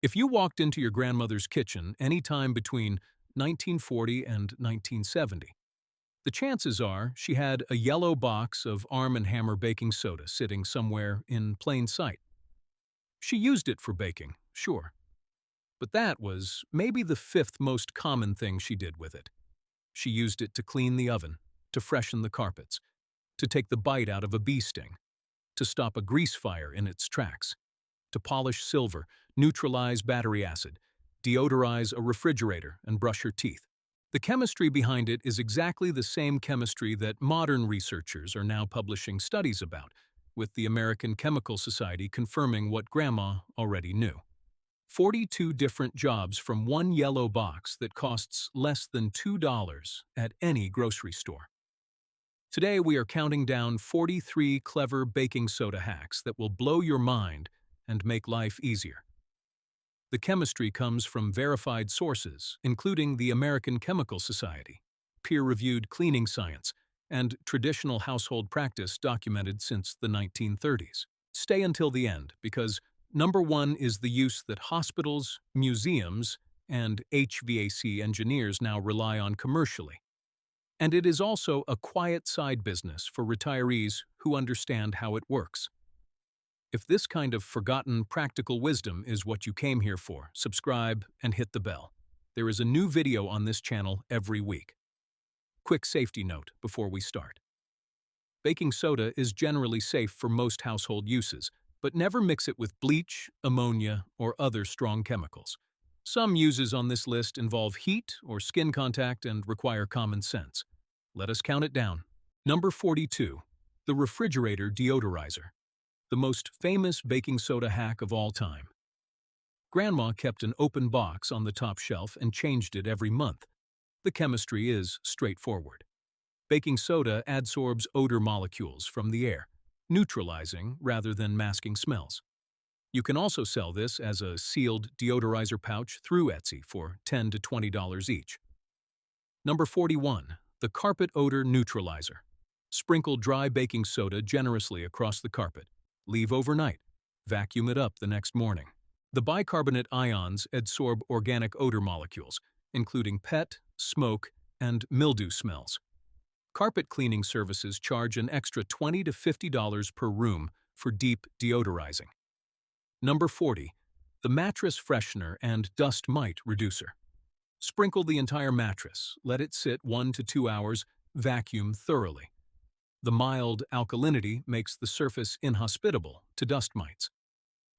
If you walked into your grandmother's kitchen any time between 1940 and 1970, the chances are she had a yellow box of Arm& Hammer baking soda sitting somewhere in plain sight. She used it for baking, sure, but that was maybe the fifth most common thing she did with it. She used it to clean the oven, to freshen the carpets, to take the bite out of a bee sting, to stop a grease fire in its tracks, to polish silver, neutralize battery acid, deodorize a refrigerator, and brush her teeth. The chemistry behind it is exactly the same chemistry that modern researchers are now publishing studies about, with the American Chemical Society confirming what Grandma already knew. 42 different jobs from one yellow box that costs less than $2 at any grocery store. Today we are counting down 43 clever baking soda hacks that will blow your mind and make life easier. The chemistry comes from verified sources, including the American Chemical Society, peer-reviewed cleaning science, and traditional household practice documented since the 1930s. Stay until the end, because number one is the use that hospitals, museums, and HVAC engineers now rely on commercially. And it is also a quiet side business for retirees who understand how it works. If this kind of forgotten practical wisdom is what you came here for, subscribe and hit the bell. There is a new video on this channel every week. Quick safety note before we start. Baking soda is generally safe for most household uses, but never mix it with bleach, ammonia, or other strong chemicals. Some uses on this list involve heat or skin contact and require common sense. Let us count it down. Number 42. The refrigerator deodorizer. The most famous baking soda hack of all time. Grandma kept an open box on the top shelf and changed it every month. The chemistry is straightforward. Baking soda adsorbs odor molecules from the air, neutralizing rather than masking smells. You can also sell this as a sealed deodorizer pouch through Etsy for $10 to $20 each. Number 41. The carpet odor neutralizer. Sprinkle dry baking soda generously across the carpet. Leave overnight. Vacuum it up the next morning. The bicarbonate ions adsorb organic odor molecules, including pet, smoke, and mildew smells. Carpet cleaning services charge an extra $20 to $50 per room for deep deodorizing. Number 40. The mattress freshener and dust mite reducer. Sprinkle the entire mattress, let it sit 1 to 2 hours, vacuum thoroughly. The mild alkalinity makes the surface inhospitable to dust mites.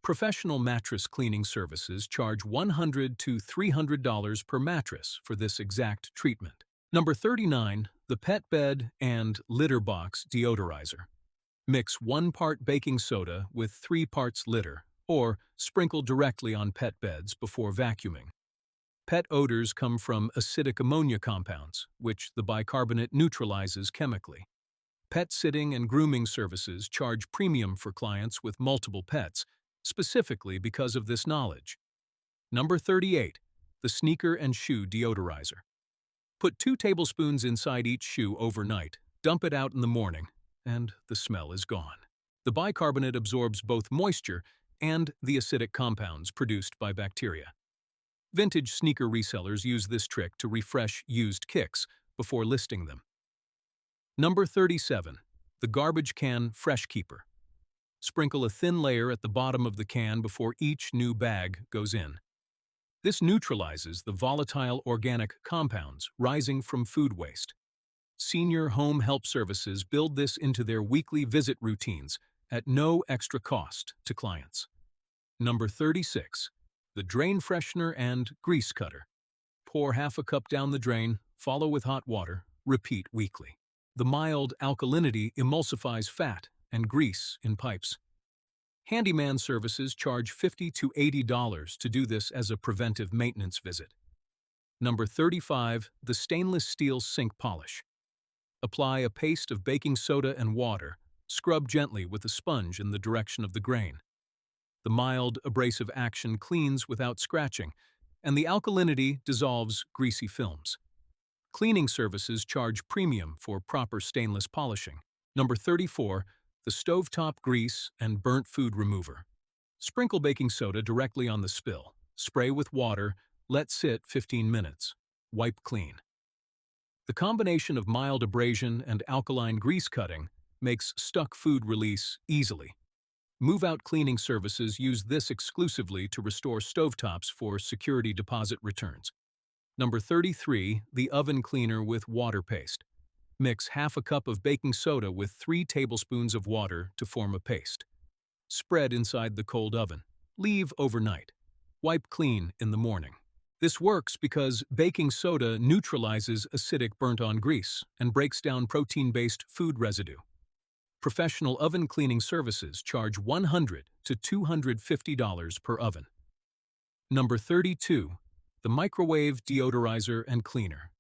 Professional mattress cleaning services charge $100 to $300 per mattress for this exact treatment. Number 39. The pet bed and litter box deodorizer. Mix 1 part baking soda with 3 parts litter, or sprinkle directly on pet beds before vacuuming. Pet odors come from acidic ammonia compounds, which the bicarbonate neutralizes chemically. Pet sitting and grooming services charge premium for clients with multiple pets, specifically because of this knowledge. Number 38. The sneaker and shoe deodorizer. Put 2 tablespoons inside each shoe overnight, dump it out in the morning, and the smell is gone. The bicarbonate absorbs both moisture and the acidic compounds produced by bacteria. Vintage sneaker resellers use this trick to refresh used kicks before listing them. Number 37. The garbage can fresh keeper. Sprinkle a thin layer at the bottom of the can before each new bag goes in. This neutralizes the volatile organic compounds rising from food waste. Senior home help services build this into their weekly visit routines at no extra cost to clients. Number 36. The drain freshener and grease cutter. Pour half a cup down the drain, follow with hot water, repeat weekly. The mild alkalinity emulsifies fat and grease in pipes. Handyman services charge $50 to $80 to do this as a preventive maintenance visit. Number 35. The stainless steel sink polish. Apply a paste of baking soda and water, scrub gently with a sponge in the direction of the grain. The mild abrasive action cleans without scratching, and the alkalinity dissolves greasy films. Cleaning services charge premium for proper stainless polishing. Number 34. The stovetop grease and burnt food remover. Sprinkle baking soda directly on the spill, spray with water, let sit 15 minutes. Wipe clean. The combination of mild abrasion and alkaline grease cutting makes stuck food release easily. Move-out cleaning services use this exclusively to restore stovetops for security deposit returns. Number 33, the oven cleaner with water paste. Mix half a cup of baking soda with 3 tablespoons of water to form a paste. Spread inside the cold oven. Leave overnight. Wipe clean in the morning. This works because baking soda neutralizes acidic burnt-on grease and breaks down protein-based food residue. Professional oven cleaning services charge $100 to $250 per oven. Number 32. The microwave deodorizer and cleaner.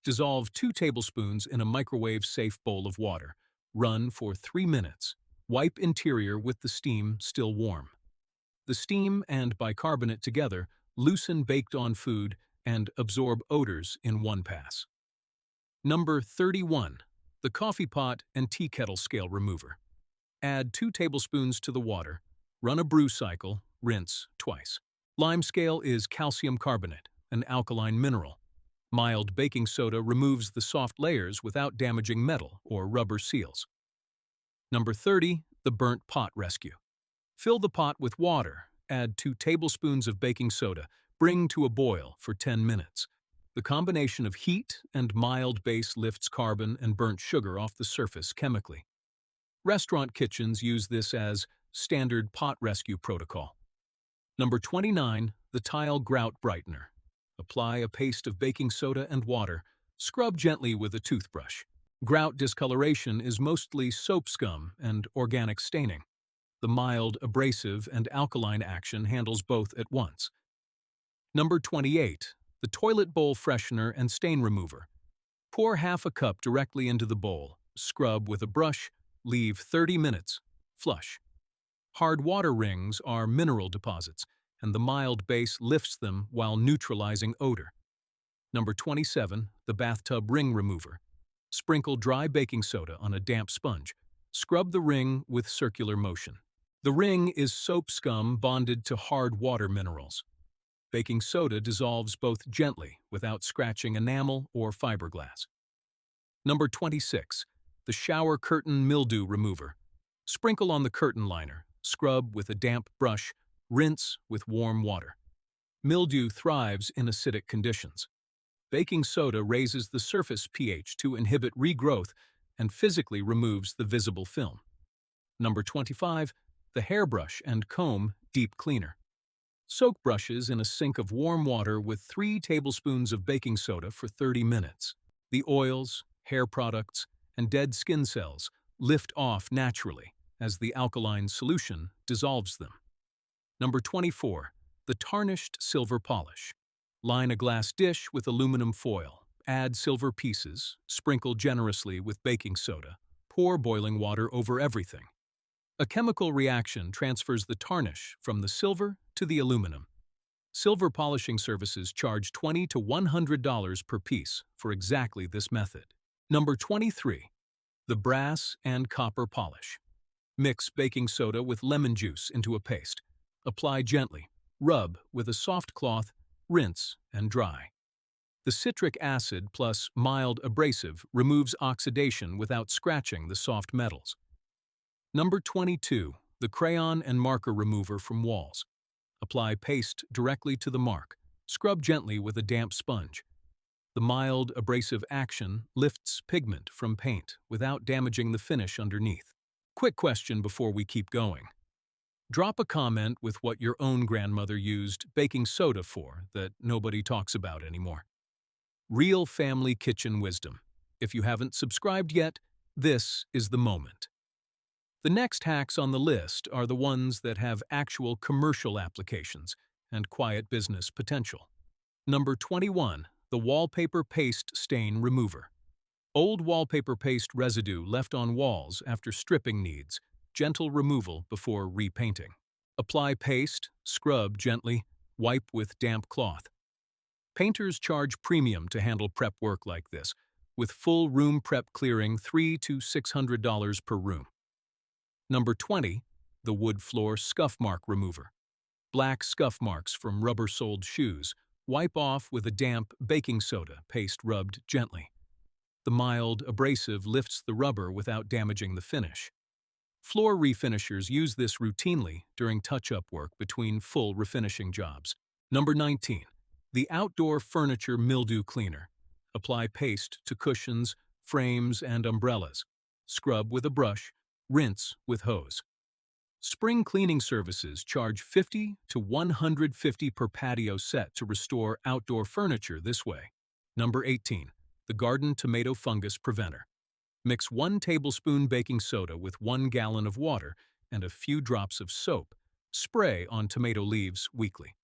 Dissolve 2 tablespoons in a microwave-safe bowl of water. Run for 3 minutes. Wipe interior with the steam still warm. The steam and bicarbonate together loosen baked-on food and absorb odors in one pass. Number 31. The coffee pot and tea kettle scale remover. Add 2 tablespoons to the water. Run a brew cycle. Rinse twice. Lime scale is calcium carbonate, an alkaline mineral. Mild baking soda removes the soft layers without damaging metal or rubber seals. Number 30. The burnt pot rescue. Fill the pot with water. Add 2 tablespoons of baking soda. Bring to a boil for 10 minutes. The combination of heat and mild base lifts carbon and burnt sugar off the surface chemically. Restaurant kitchens use this as standard pot rescue protocol. Number 29. The tile grout brightener. Apply a paste of baking soda and water. Scrub gently with a toothbrush. Grout discoloration is mostly soap scum and organic staining. The mild, abrasive, and alkaline action handles both at once. Number 28. The toilet bowl freshener and stain remover. Pour half a cup directly into the bowl. Scrub with a brush. Leave 30 minutes. Flush. Hard water rings are mineral deposits, and the mild base lifts them while neutralizing odor. Number 27. The bathtub ring remover. Sprinkle dry baking soda on a damp sponge. Scrub the ring with circular motion. The ring is soap scum bonded to hard water minerals. Baking soda dissolves both gently without scratching enamel or fiberglass. Number 26. The shower curtain mildew remover. Sprinkle on the curtain liner. Scrub with a damp brush. Rinse with warm water. Mildew thrives in acidic conditions. Baking soda raises the surface pH to inhibit regrowth and physically removes the visible film. Number 25. The hairbrush and comb deep cleaner. Soak brushes in a sink of warm water with 3 tablespoons of baking soda for 30 minutes. The oils, hair products, and dead skin cells lift off naturally as the alkaline solution dissolves them. Number 24. The tarnished silver polish. Line a glass dish with aluminum foil. Add silver pieces, sprinkle generously with baking soda. Pour boiling water over everything. A chemical reaction transfers the tarnish from the silver to the aluminum. Silver polishing services charge $20 to $100 per piece for exactly this method. Number 23. The brass and copper polish. Mix baking soda with lemon juice into a paste. Apply gently. Rub with a soft cloth. Rinse and dry. The citric acid plus mild abrasive removes oxidation without scratching the soft metals. Number 22. The crayon and marker remover from walls. Apply paste directly to the mark. Scrub gently with a damp sponge. The mild abrasive action lifts pigment from paint without damaging the finish underneath. Quick question before we keep going. Drop a comment with what your own grandmother used baking soda for that nobody talks about anymore. Real family kitchen wisdom. If you haven't subscribed yet, this is the moment. The next hacks on the list are the ones that have actual commercial applications and quiet business potential. Number 21. The wallpaper paste stain remover. Old wallpaper paste residue left on walls after stripping needs gentle removal before repainting. Apply paste, scrub gently, wipe with damp cloth. Painters charge premium to handle prep work like this, with full room prep clearing $300 to $600 per room. Number 20. The wood floor scuff mark remover. Black scuff marks from rubber-soled shoes. Wipe off with a damp baking soda paste rubbed gently. The mild abrasive lifts the rubber without damaging the finish. Floor refinishers use this routinely during touch-up work between full refinishing jobs. Number 19. The outdoor furniture mildew cleaner. Apply paste to cushions, frames, and umbrellas. Scrub with a brush. Rinse with hose. Spring cleaning services charge $50 to $150 per patio set to restore outdoor furniture this way. Number 18. The Garden Tomato Fungus Preventer. Mix 1 tablespoon baking soda with 1 gallon of water and a few drops of soap. Spray on tomato leaves weekly.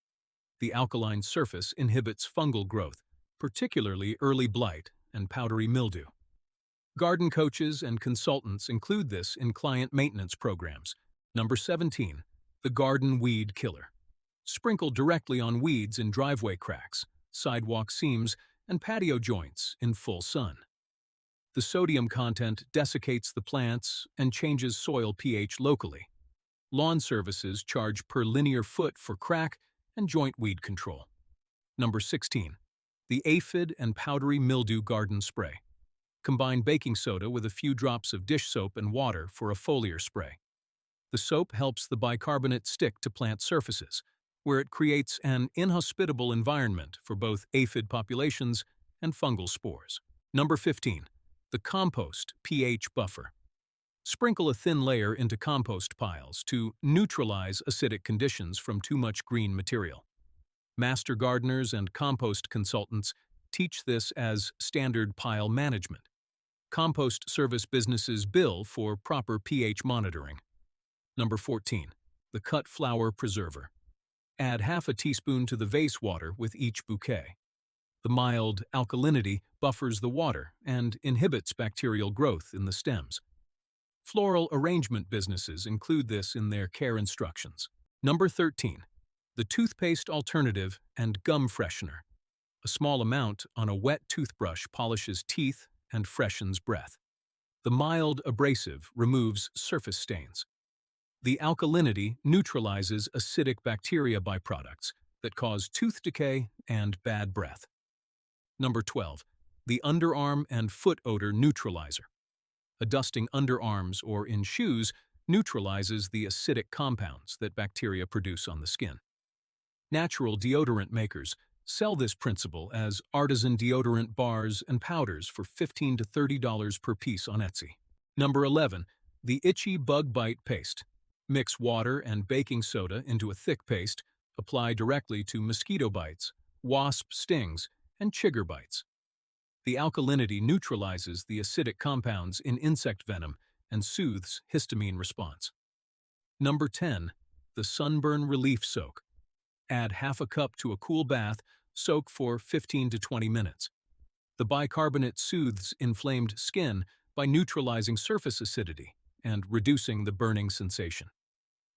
The alkaline surface inhibits fungal growth, particularly early blight and powdery mildew. Garden coaches and consultants include this in client maintenance programs. Number 17. The Garden Weed Killer. Sprinkle directly on weeds in driveway cracks, sidewalk seams, and patio joints in full sun. The sodium content desiccates the plants and changes soil pH locally. Lawn services charge per linear foot for crack and joint weed control. Number 16. The Aphid and Powdery Mildew Garden Spray. Combine baking soda with a few drops of dish soap and water for a foliar spray. The soap helps the bicarbonate stick to plant surfaces, where it creates an inhospitable environment for both aphid populations and fungal spores. Number 15. The Compost pH Buffer. Sprinkle a thin layer into compost piles to neutralize acidic conditions from too much green material. Master gardeners and compost consultants teach this as standard pile management. Compost service businesses bill for proper pH monitoring. Number 14. The Cut Flower Preserver. Add half a teaspoon to the vase water with each bouquet. The mild alkalinity buffers the water and inhibits bacterial growth in the stems. Floral arrangement businesses include this in their care instructions. Number 13. The Toothpaste Alternative and Gum Freshener. A small amount on a wet toothbrush polishes teeth and freshens breath. The mild abrasive removes surface stains. The alkalinity neutralizes acidic bacteria byproducts that cause tooth decay and bad breath. Number 12. The Underarm and Foot Odor Neutralizer. Adusting underarms or in shoes neutralizes the acidic compounds that bacteria produce on the skin. Natural deodorant makers sell this principle as artisan deodorant bars and powders for $15 to $30 per piece on Etsy. Number 11. The Itchy Bug Bite Paste. Mix water and baking soda into a thick paste. Apply directly to mosquito bites, wasp stings, and chigger bites. The alkalinity neutralizes the acidic compounds in insect venom and soothes histamine response. Number 10. The Sunburn Relief Soak. Add half a cup to a cool bath, soak for 15 to 20 minutes. The bicarbonate soothes inflamed skin by neutralizing surface acidity and reducing the burning sensation.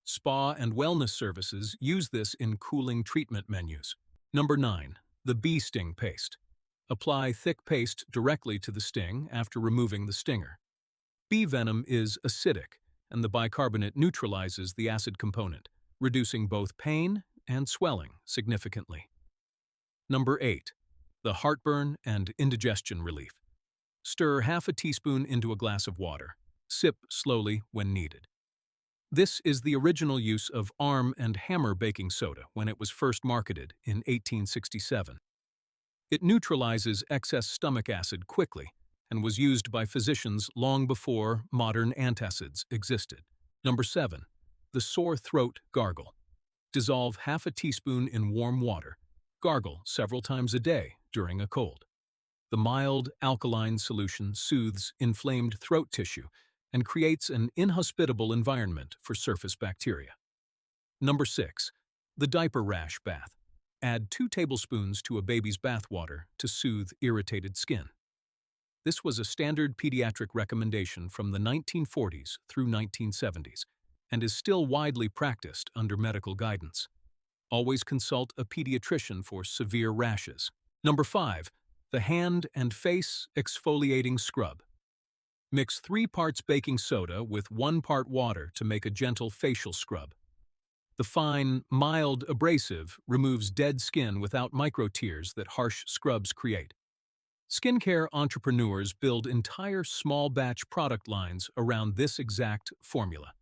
Spa and wellness services use this in cooling treatment menus. Number 9. The Bee Sting Paste. Apply thick paste directly to the sting after removing the stinger. Bee venom is acidic, and the bicarbonate neutralizes the acid component, reducing both pain and swelling significantly. Number 8. The Heartburn and Indigestion Relief. Stir half a teaspoon into a glass of water. Sip slowly when needed. This is the original use of Arm and Hammer baking soda when it was first marketed in 1867. It neutralizes excess stomach acid quickly and was used by physicians long before modern antacids existed. Number 7. The Sore Throat Gargle. Dissolve half a teaspoon in warm water. Gargle several times a day during a cold. The mild alkaline solution soothes inflamed throat tissue and creates an inhospitable environment for surface bacteria. Number 6. The Diaper Rash Bath. Add 2 tablespoons to a baby's bath water to soothe irritated skin. This was a standard pediatric recommendation from the 1940s through 1970s and is still widely practiced under medical guidance. Always consult a pediatrician for severe rashes. Number 5. The Hand and Face Exfoliating Scrub. Mix 3 parts baking soda with 1 part water to make a gentle facial scrub. The fine, mild abrasive removes dead skin without micro-tears that harsh scrubs create. Skincare entrepreneurs build entire small-batch product lines around this exact formula.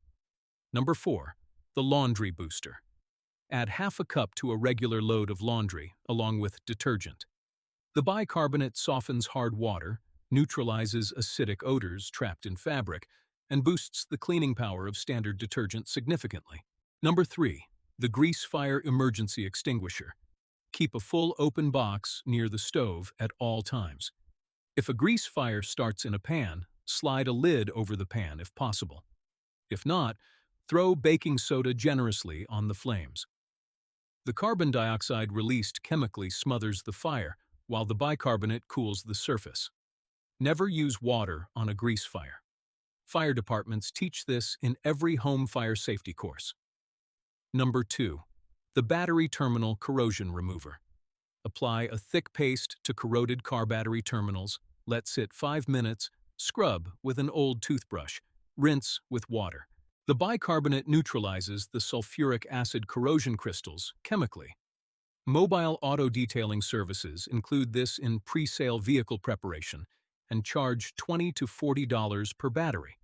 Number 4. The laundry booster. Add half a cup to a regular load of laundry, along with detergent. The bicarbonate softens hard water, neutralizes acidic odors trapped in fabric, and boosts the cleaning power of standard detergent significantly. Number 3. The grease fire emergency extinguisher. Keep a full open box near the stove at all times. If a grease fire starts in a pan, slide a lid over the pan if possible. If not, throw baking soda generously on the flames. The carbon dioxide released chemically smothers the fire, while the bicarbonate cools the surface. Never use water on a grease fire. Fire departments teach this in every home fire safety course. Number 2. The battery terminal corrosion remover. Apply a thick paste to corroded car battery terminals, let sit 5 minutes, scrub with an old toothbrush, rinse with water. The bicarbonate neutralizes the sulfuric acid corrosion crystals chemically. Mobile auto detailing services include this in pre-sale vehicle preparation and charge $20 to $40 per battery.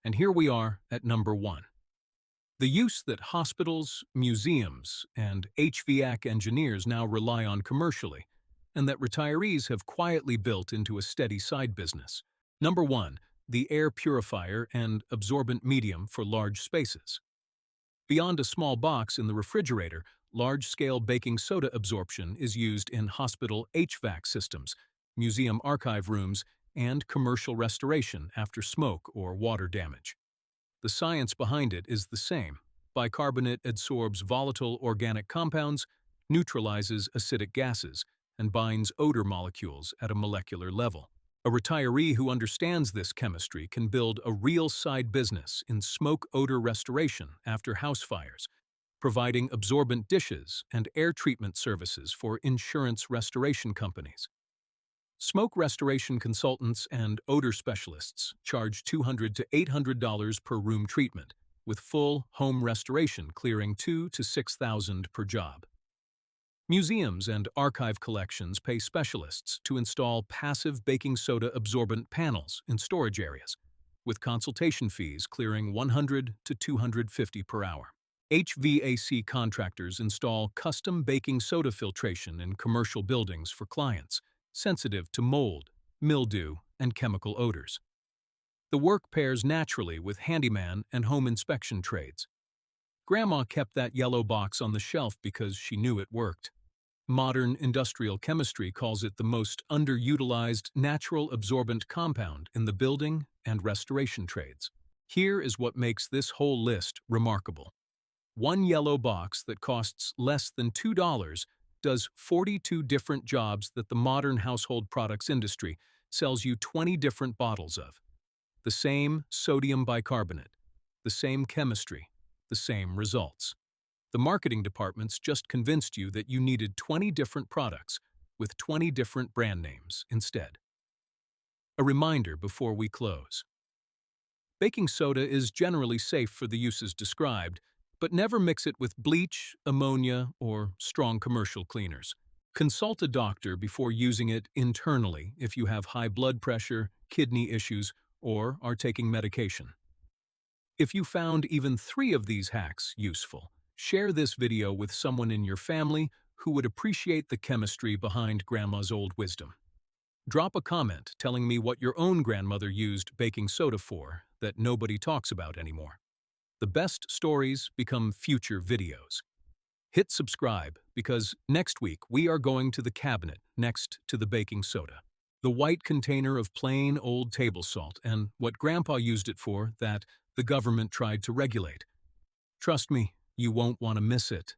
And here we are at number 1. The use that hospitals, museums, and HVAC engineers now rely on commercially, and that retirees have quietly built into a steady side business. Number 1. The air purifier and absorbent medium for large spaces. Beyond a small box in the refrigerator, large-scale baking soda absorption is used in hospital HVAC systems, museum archive rooms, and commercial restoration after smoke or water damage. The science behind it is the same. Bicarbonate adsorbs volatile organic compounds, neutralizes acidic gases, and binds odor molecules at a molecular level. A retiree who understands this chemistry can build a real side business in smoke odor restoration after house fires, providing absorbent dishes and air treatment services for insurance restoration companies. Smoke restoration consultants and odor specialists charge $200 to $800 per room treatment, with full home restoration clearing $2,000 to $6,000 per job. Museums and archive collections pay specialists to install passive baking soda absorbent panels in storage areas, with consultation fees clearing $100 to $250 per hour. HVAC contractors install custom baking soda filtration in commercial buildings for clients, sensitive to mold, mildew, and chemical odors. The work pairs naturally with handyman and home inspection trades. Grandma kept that yellow box on the shelf because she knew it worked. Modern industrial chemistry calls it the most underutilized natural absorbent compound in the building and restoration trades. Here is what makes this whole list remarkable. One yellow box that costs less than $2 does 42 different jobs that the modern household products industry sells you 20 different bottles of. The same sodium bicarbonate, the same chemistry, the same results. The marketing departments just convinced you that you needed 20 different products with 20 different brand names instead. A reminder before we close. Baking soda is generally safe for the uses described, but never mix it with bleach, ammonia, or strong commercial cleaners. Consult a doctor before using it internally if you have high blood pressure, kidney issues, or are taking medication. If you found even 3 of these hacks useful, share this video with someone in your family who would appreciate the chemistry behind Grandma's old wisdom. Drop a comment telling me what your own grandmother used baking soda for that nobody talks about anymore. The best stories become future videos. Hit subscribe because next week we are going to the cabinet next to the baking soda. The white container of plain old table salt and what Grandpa used it for that the government tried to regulate. Trust me, you won't want to miss it.